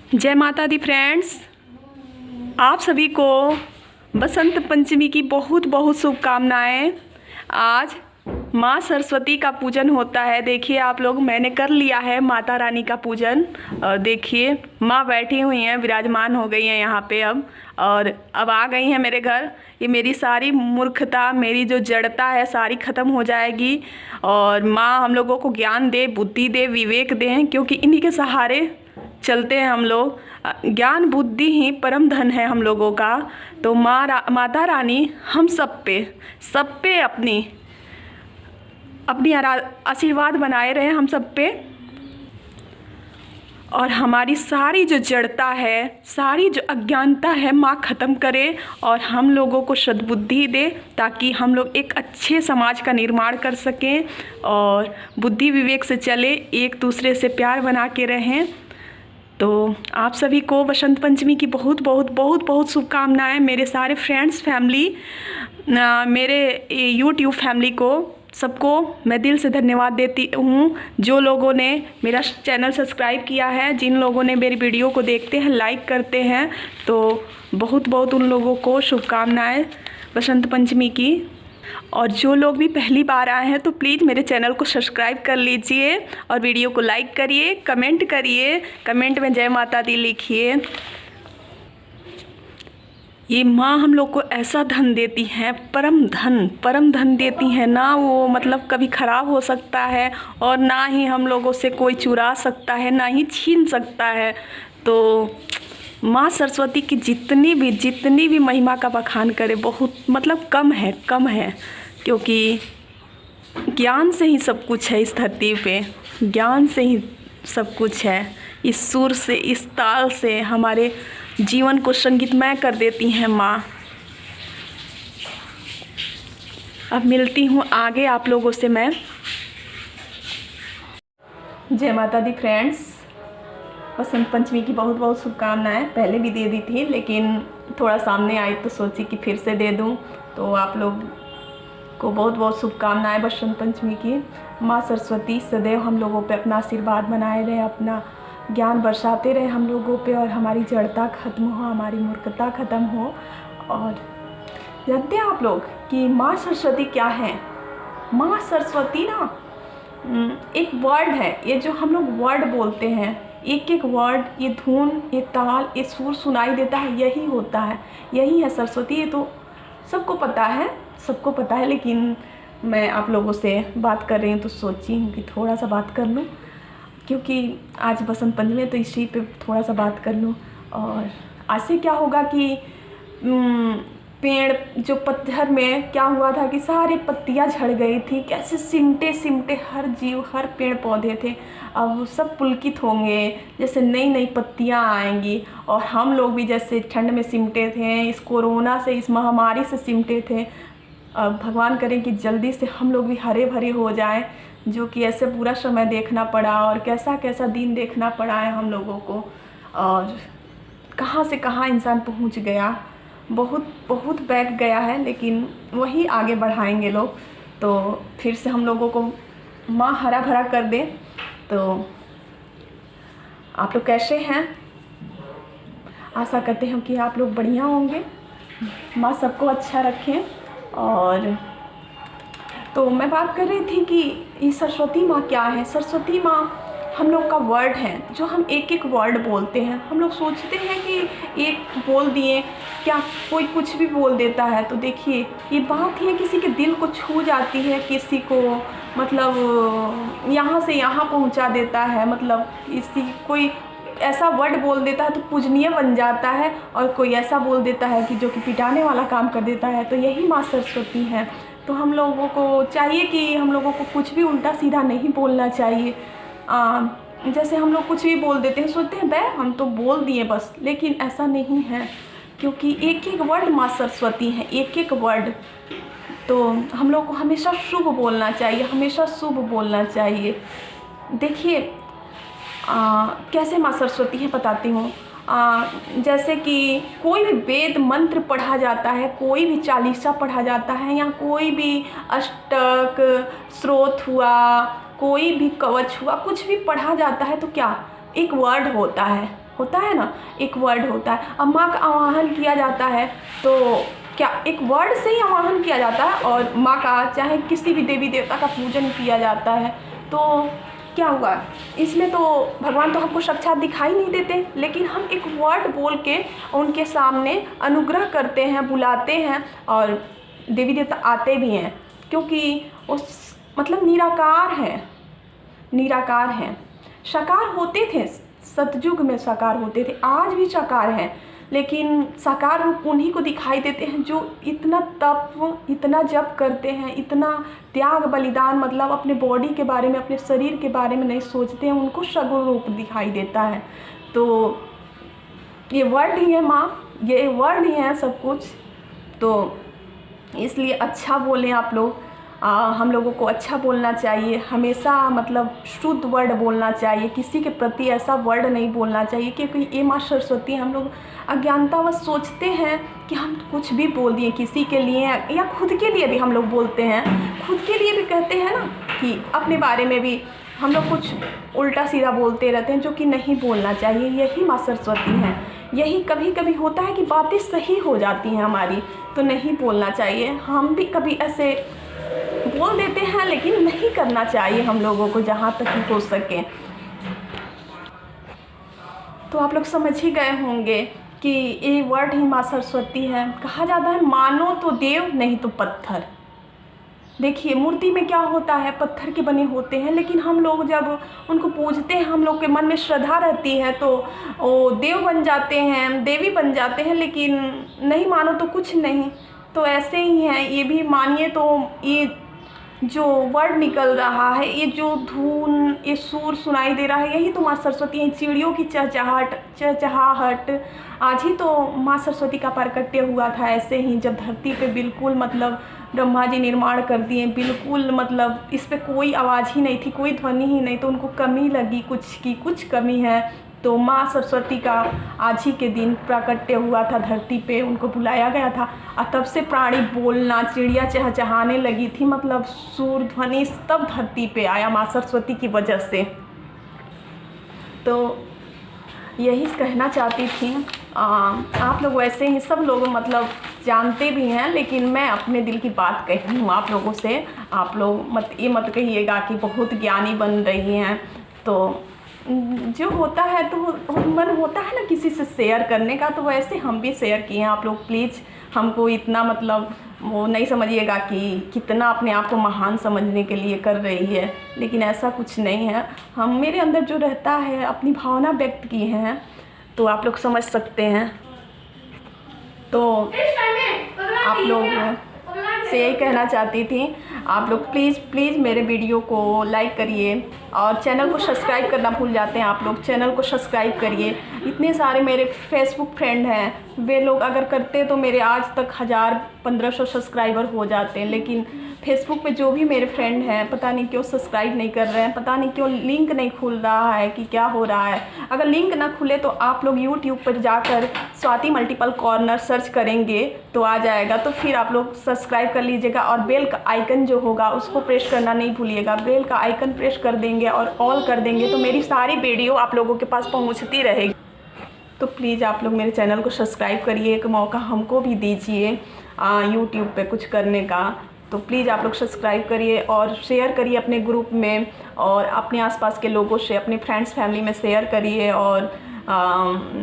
जय माता दी फ्रेंड्स, आप सभी को बसंत पंचमी की बहुत बहुत शुभकामनाएं। आज माँ सरस्वती का पूजन होता है। देखिए आप लोग, मैंने कर लिया है माता रानी का पूजन। और देखिए माँ बैठी हुई हैं, विराजमान हो गई हैं यहाँ पे अब आ गई हैं मेरे घर। ये मेरी सारी मूर्खता, मेरी जो जड़ता है सारी ख़त्म हो जाएगी। और माँ हम लोगों को ज्ञान दे, बुद्धि दे, विवेक दें, क्योंकि इन्हीं के सहारे चलते हैं हम लोग। ज्ञान बुद्धि ही परम धन है हम लोगों का। तो माता रानी हम सब पे अपनी आशीर्वाद बनाए रहे हम सब पे। और हमारी सारी जो जड़ता है, सारी जो अज्ञानता है, माँ ख़त्म करे और हम लोगों को सद्बुद्धि दे, ताकि हम लोग एक अच्छे समाज का निर्माण कर सकें और बुद्धि विवेक से चले, एक दूसरे से प्यार बना के रहें। तो आप सभी को बसंत पंचमी की बहुत बहुत बहुत बहुत शुभकामनाएं। मेरे सारे फ्रेंड्स, फैमिली, मेरे यूट्यूब फैमिली को, सबको मैं दिल से धन्यवाद देती हूँ। जो लोगों ने मेरा चैनल सब्सक्राइब किया है, जिन लोगों ने मेरी वीडियो को देखते हैं, लाइक करते हैं, तो बहुत बहुत उन लोगों को शुभकामनाएं बसंत पंचमी की। और जो लोग भी पहली बार आए हैं तो प्लीज़ मेरे चैनल को सब्सक्राइब कर लीजिए और वीडियो को लाइक करिए, कमेंट करिए, कमेंट में जय माता दी लिखिए। ये माँ हम लोग को ऐसा धन देती हैं, परम धन देती हैं ना। वो मतलब कभी ख़राब हो सकता है और ना ही हम लोगों से कोई चुरा सकता है, ना ही छीन सकता है। तो माँ सरस्वती की जितनी भी महिमा का बखान करे बहुत मतलब कम है, क्योंकि ज्ञान से ही सब कुछ है इस धरती पे। ज्ञान से ही सब कुछ है। इस सुर से, इस ताल से हमारे जीवन को संगीतमय कर देती हैं माँ। अब मिलती हूँ आगे आप लोगों से मैं। जय माता दी फ्रेंड्स, बसंत पंचमी की बहुत बहुत शुभकामनाएं। पहले भी दे दी थी, लेकिन थोड़ा सामने आई तो सोची कि फिर से दे दूं। तो आप लोग को बहुत बहुत शुभकामनाएं बसंत पंचमी की। माँ सरस्वती सदैव हम लोगों पे अपना आशीर्वाद बनाए रहे, अपना ज्ञान बरसाते रहे हम लोगों पे, और हमारी जड़ता ख़त्म हो, हमारी मूर्खता ख़त्म हो। और जानते हैं आप लोग कि माँ सरस्वती क्या है? माँ सरस्वती ना एक वर्ड है। ये जो हम लोग वर्ड बोलते हैं, एक एक वर्ड, ये धुन, ये ताल, ये सुर सुनाई देता है, यही होता है, यही है सरस्वती। ये तो सबको पता है, लेकिन मैं आप लोगों से बात कर रही हूँ तो सोची हूँ कि थोड़ा सा बात कर लूँ, क्योंकि आज बसंत पंचमी है तो इसी पे थोड़ा सा बात कर लूँ। और आज से क्या होगा कि पेड़ जो पतझड़ में क्या हुआ था कि सारी पत्तियां झड़ गई थी, कैसे सिमटे हर जीव, हर पेड़ पौधे थे, अब सब पुलकित होंगे, जैसे नई नई पत्तियां आएंगी। और हम लोग भी जैसे ठंड में सिमटे थे, इस कोरोना से, इस महामारी से सिमटे थे, अब भगवान करें कि जल्दी से हम लोग भी हरे भरे हो जाएं। जो कि ऐसे पूरा समय देखना पड़ा और कैसा कैसा दिन देखना पड़ा है हम लोगों को, और कहाँ से कहाँ इंसान पहुंच गया, बहुत बैठ गया है, लेकिन वही आगे बढ़ाएंगे लोग। तो फिर से हम लोगों को माँ हरा भरा कर दे। तो आप लोग कैसे हैं? आशा करते हैं कि आप लोग बढ़िया होंगे। माँ सबको अच्छा रखें। और तो मैं बात कर रही थी कि ये सरस्वती माँ क्या है। सरस्वती माँ हम लोग का वर्ड है, जो हम एक एक वर्ड बोलते हैं। हम लोग सोचते हैं कि एक बोल दिए, क्या कोई कुछ भी बोल देता है। तो देखिए ये बात ही किसी के दिल को छू जाती है, किसी को मतलब यहाँ से यहाँ पहुँचा देता है। मतलब कोई ऐसा वर्ड बोल देता है तो पूजनीय बन जाता है, और कोई ऐसा बोल देता है कि जो कि पिटाने वाला काम कर देता है। तो यही माँ सरस्वती है। तो हम लोगों को चाहिए कि हम लोगों को कुछ भी उल्टा सीधा नहीं बोलना चाहिए। जैसे हम लोग कुछ भी बोल देते हैं, सोचते हैं बे हम तो बोल दिए बस, लेकिन ऐसा नहीं है, क्योंकि एक एक वर्ड माँ सरस्वती है, एक एक वर्ड। तो हम लोग को हमेशा शुभ बोलना चाहिए, हमेशा शुभ बोलना चाहिए। देखिए कैसे माँ सरस्वती है बताती हूँ। जैसे कि कोई भी वेद मंत्र पढ़ा जाता है, कोई भी चालीसा पढ़ा जाता है, या कोई भी अष्टक स्रोत हुआ, कोई भी कवच हुआ, कुछ भी पढ़ा जाता है तो क्या एक वर्ड होता है, होता है ना, एक वर्ड होता है। अब माँ का आवाहन किया जाता है तो क्या एक वर्ड से ही आवाहन किया जाता है, और माँ का चाहे किसी भी देवी देवता का पूजन किया जाता है तो क्या हुआ, इसमें तो भगवान तो हमको साक्षात दिखाई नहीं देते, लेकिन हम एक वर्ड बोल के उनके सामने अनुग्रह करते हैं, बुलाते हैं, और देवी देवता आते भी हैं, क्योंकि उस मतलब निराकार है, निराकार हैं। साकार होते थे, सतयुग में साकार होते थे, आज भी साकार हैं, लेकिन साकार रूप उन्हीं को दिखाई देते हैं जो इतना तप, इतना जप करते हैं, इतना त्याग बलिदान, मतलब अपने बॉडी के बारे में, अपने शरीर के बारे में नहीं सोचते हैं, उनको सगुण रूप दिखाई देता है। तो ये वर्ड ही है माँ, ये वर्ड ही है सब कुछ। तो इसलिए अच्छा बोलें आप लोग, हम लोगों को अच्छा बोलना चाहिए हमेशा, मतलब शुद्ध वर्ड बोलना चाहिए, किसी के प्रति ऐसा वर्ड नहीं बोलना चाहिए, क्योंकि ये माँ सरस्वती, हम लोग अज्ञानतावश सोचते हैं कि हम कुछ भी बोल दिए किसी के लिए, या खुद के लिए भी हम लोग बोलते हैं, खुद के लिए भी कहते हैं ना, कि अपने बारे में भी हम लोग कुछ उल्टा सीधा बोलते रहते हैं, जो कि नहीं बोलना चाहिए। यही माँ सरस्वती हैं, यही कभी कभी होता है कि बातें सही हो जाती हैं हमारी, तो नहीं बोलना चाहिए। हम भी कभी ऐसे बोल देते हैं, लेकिन नहीं करना चाहिए हम लोगों को, जहाँ तक ही हो सके। तो आप लोग समझ ही गए होंगे कि ये वर्ड ही माँ सरस्वती है। कहा जाता है मानो तो देव, नहीं तो पत्थर। देखिए मूर्ति में क्या होता है, पत्थर के बने होते हैं, लेकिन हम लोग जब उनको पूजते हैं, हम लोग के मन में श्रद्धा रहती है, तो वो देव बन जाते हैं, देवी बन जाते हैं, लेकिन नहीं मानो तो कुछ नहीं। तो ऐसे ही है, ये भी मानिए तो ये जो वर्ड निकल रहा है, ये जो धुन, ये सुर सुनाई दे रहा है, यही तो माँ सरस्वती है। चिड़ियों की चहचहाहट, आज ही तो माँ सरस्वती का प्राकट्य हुआ था, ऐसे ही जब धरती पे बिल्कुल मतलब ब्रह्मा जी निर्माण कर दिए, बिल्कुल मतलब इस पे कोई आवाज़ ही नहीं थी, कोई ध्वनि ही नहीं, तो उनको कमी लगी कुछ की, कुछ कमी है, तो माँ सरस्वती का आज ही के दिन प्राकट्य हुआ था धरती पे, उनको बुलाया गया था, और तब से प्राणी बोलना, चिड़िया चहचहाने लगी थी, मतलब सुर ध्वनि तब धरती पे आया माँ सरस्वती की वजह से। तो यही कहना चाहती थी। आप लोग वैसे ही सब लोग मतलब जानते भी हैं, लेकिन मैं अपने दिल की बात कही हूँ आप लोगों से। आप लोग ये मत कहिएगा कि बहुत ज्ञानी बन रही हैं। तो जो होता है तो मन होता है ना किसी से शेयर करने का, तो वैसे हम भी शेयर किए हैं। आप लोग प्लीज़ हमको इतना मतलब वो नहीं समझिएगा कि कितना अपने आप को महान समझने के लिए कर रही है, लेकिन ऐसा कुछ नहीं है। हम मेरे अंदर जो रहता है, अपनी भावना व्यक्त की हैं, तो आप लोग समझ सकते हैं। तो आप लोग से यही कहना चाहती थी, आप लोग प्लीज़ मेरे वीडियो को लाइक करिए, और चैनल को सब्सक्राइब करना भूल जाते हैं आप लोग, चैनल को सब्सक्राइब करिए। इतने सारे मेरे फेसबुक फ्रेंड हैं, वे लोग अगर करते तो मेरे आज तक 1000-1500 सब्सक्राइबर हो जाते हैं, लेकिन फेसबुक पे जो भी मेरे फ्रेंड हैं पता नहीं क्यों सब्सक्राइब नहीं कर रहे हैं, पता नहीं क्यों लिंक नहीं खुल रहा है, कि क्या हो रहा है। अगर लिंक ना खुले तो आप लोग यूट्यूब पर जाकर स्वाति मल्टीपल कॉर्नर सर्च करेंगे तो आ जाएगा, तो फिर आप लोग सब्सक्राइब कर लीजिएगा, और बेल का आइकन जो होगा उसको प्रेस करना नहीं भूलिएगा। बेल का आइकन प्रेस कर देंगे और ऑल कर देंगे तो मेरी सारी वीडियो आप लोगों के पास पहुँचती रहेगी। तो प्लीज़ आप लोग मेरे चैनल को सब्सक्राइब करिए, एक मौका हमको भी दीजिए यूट्यूब पे कुछ करने का। तो प्लीज़ आप लोग सब्सक्राइब करिए और शेयर करिए अपने ग्रुप में, और अपने आसपास के लोगों से, अपने फ्रेंड्स फैमिली में शेयर करिए, और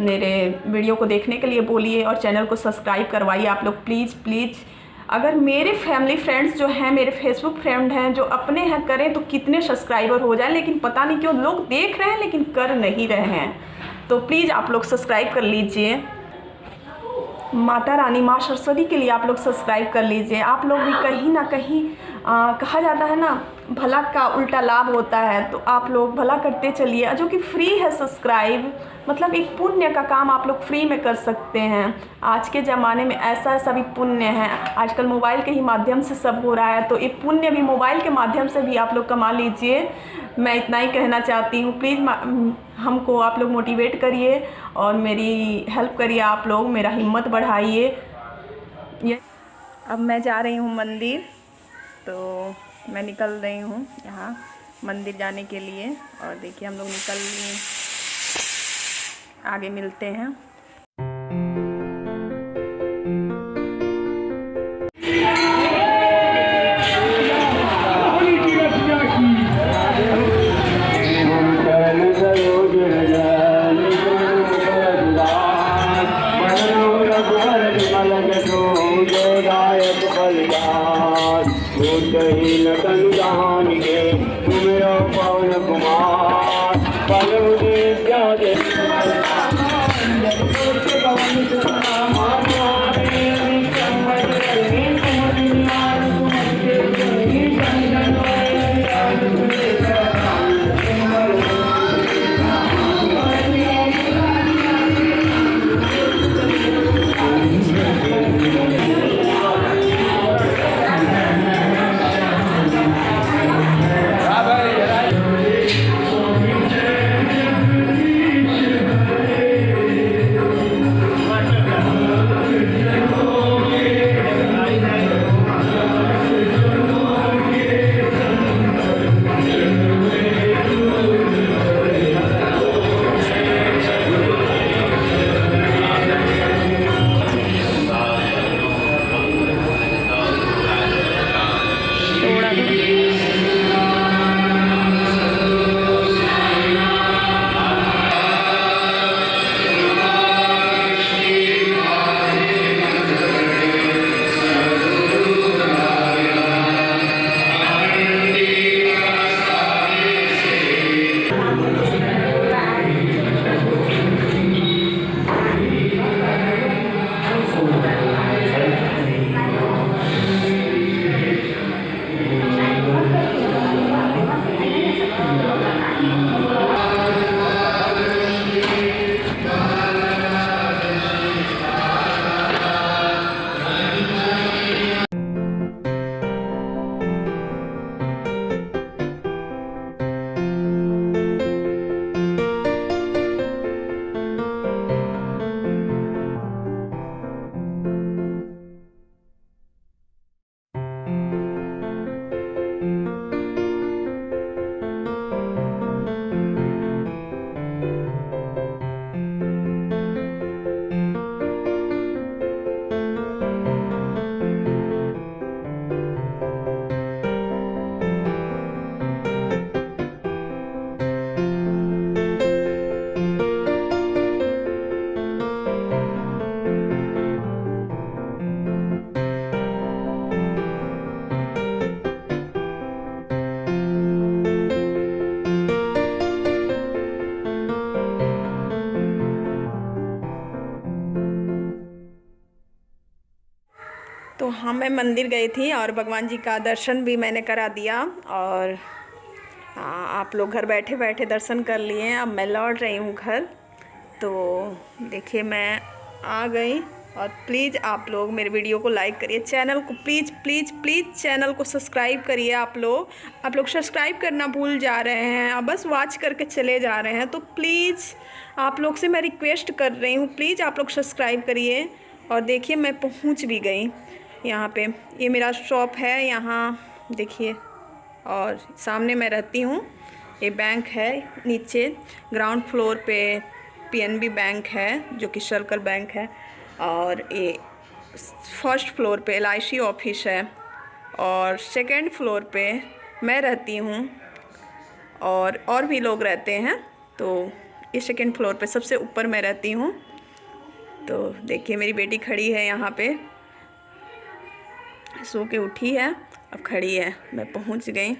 मेरे वीडियो को देखने के लिए बोलिए, और चैनल को सब्सक्राइब करवाइए आप लोग प्लीज़। अगर मेरे फैमिली फ्रेंड्स जो हैं, मेरे फेसबुक फ्रेंड हैं जो अपने हैं, करें तो कितने सब्सक्राइबर हो जाए, लेकिन पता नहीं क्यों लोग देख रहे हैं लेकिन कर नहीं रहे हैं। तो प्लीज़ आप लोग सब्सक्राइब कर लीजिए। माता रानी माँ सरस्वती के लिए आप लोग सब्सक्राइब कर लीजिए। आप लोग भी कहीं ना कहीं कहा जाता है ना, भला का उल्टा लाभ होता है, तो आप लोग भला करते चलिए, जो कि फ्री है सब्सक्राइब, मतलब एक पुण्य का काम आप लोग फ्री में कर सकते हैं। आज के ज़माने में ऐसा भी पुण्य है, आजकल मोबाइल के ही माध्यम से सब हो रहा है, तो एक पुण्य भी मोबाइल के माध्यम से भी आप लोग कमा लीजिए। मैं इतना ही कहना चाहती हूँ। प्लीज़ हमको आप लोग मोटिवेट करिए और मेरी हेल्प करिए, आप लोग मेरा हिम्मत बढ़ाइए। ये अब मैं जा रही हूँ मंदिर, तो मैं निकल रही हूँ यहाँ मंदिर जाने के लिए, और देखिए हम लोग निकल लिए। आगे मिलते हैं। पवन कुमार तो हाँ, मैं मंदिर गई थी और भगवान जी का दर्शन भी मैंने करा दिया और आप लोग घर बैठे बैठे दर्शन कर लिए। अब मैं लौट रही हूँ घर। तो देखिए मैं आ गई और प्लीज़ आप लोग मेरे वीडियो को लाइक करिए, चैनल को प्लीज़ प्लीज़ प्लीज़ चैनल को सब्सक्राइब करिए। आप लोग सब्सक्राइब करना भूल जा रहे हैं, आप बस वॉच करके चले जा रहे हैं। तो प्लीज़ आप लोग से मैं रिक्वेस्ट कर रही हूँ, प्लीज़ आप लोग सब्सक्राइब करिए। और देखिए मैं पहुँच भी गई यहाँ पे। ये मेरा शॉप है यहाँ देखिए, और सामने मैं रहती हूँ। ये बैंक है, नीचे ग्राउंड फ्लोर पे पीएनबी बैंक है जो कि सर्कल बैंक है, और ये फर्स्ट फ्लोर पे एलआईसी ऑफिस है, और सेकंड फ्लोर पे मैं रहती हूँ और भी लोग रहते हैं। तो ये सेकंड फ्लोर पे सबसे ऊपर मैं रहती हूँ। तो देखिए मेरी बेटी खड़ी है यहाँ पे, सो के उठी है, अब खड़ी है। मैं पहुँच गई।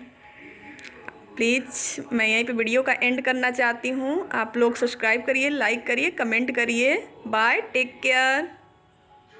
प्लीज़ मैं यहीं पे वीडियो का एंड करना चाहती हूँ। आप लोग सब्सक्राइब करिए, लाइक करिए, कमेंट करिए। Bye, take care.